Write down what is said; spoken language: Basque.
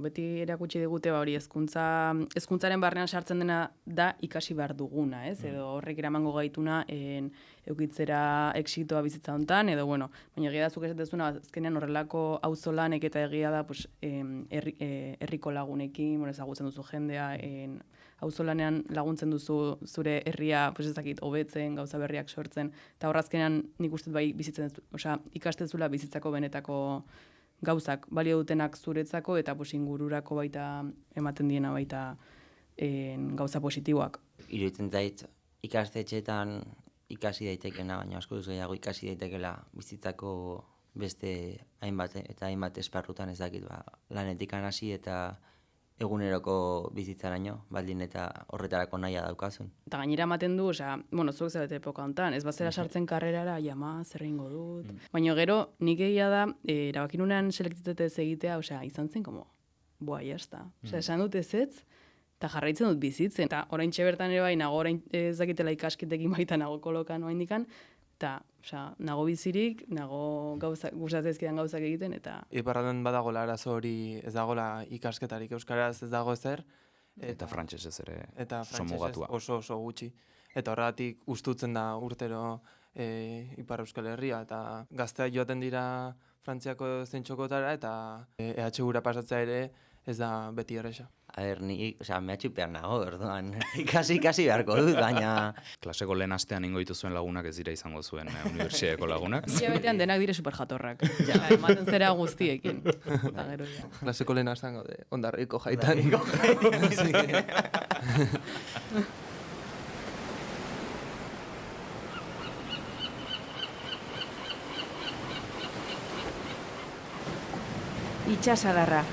Beti erakutsi digute hori hezkuntzaren barnean sartzen dena da ikasi behar duguna, ez? Edo horrek eramango gaituna eukitzera exitoa bizitza hontan, edo bueno, baina egia da zuk esatezuna azkenean horrelako auzolanek eta egia da pues herriko lagunekin, bueno, ezagutzen duzu jendea, auzolanean laguntzen duzu zure herria, pues ez dakit, hobetzen, gauza berriak sortzen, eta horrazkenean nik uste bai bizitzen, ikastezula bizitzako benetako gauzak balio dutenak zuretzako eta pues ingururako baita ematen diena baita gauza positiboak. Iruditzen zait ikastetxeetan ikasi daitekena, baina asko gehiago ikasi daitekela bizitzako beste hainbat eta hainbat esparrutan ez dakit, lanetikan hasi eta eguneroko bizitzaraino, baldin eta horretarako nahia daukazun. Eta gainera ematen du, bueno, zuek zabete epoka hontan, ez bazera sartzen karrerara, jama, zer egingo dut. Baina gero, nik egia da, erabakinunean selektitatez egitea, izan zen, boa, jazta. Esan dut ezetz, eta jarraitzen dut bizitzen. Eta oraintxe bertan ere bai, nago orain ez dakitela ikaskitekin baita nago kolokan oaindikan, eta nago bizirik, nago gustatzezkidan gauzak egiten, eta... Iparralden badagoela arazo hori ez dagoela ikasketarik, euskaraz ez dago ezer. Eta frantsesez ere eta somugatua. Oso gutxi. Eta horregatik ustutzen da urtero Ipar Euskal Herria, eta gazteak joaten dira Frantziako zentxokotara, eta EHU-ra pasatzea ere ez da beti erresa. Ni, mehatxupean nago, orduan, ikasi beharko dut, baina... Klaseko lehen astean ingoitu zuen lagunak ez dira izango zuen unibertsitateko lagunak. Ia betean denak dire superjatorrak. Ematen zera guztiekin. Klaseko lehen astean gaude, Hondarribiko jaitan. Itxasadarra.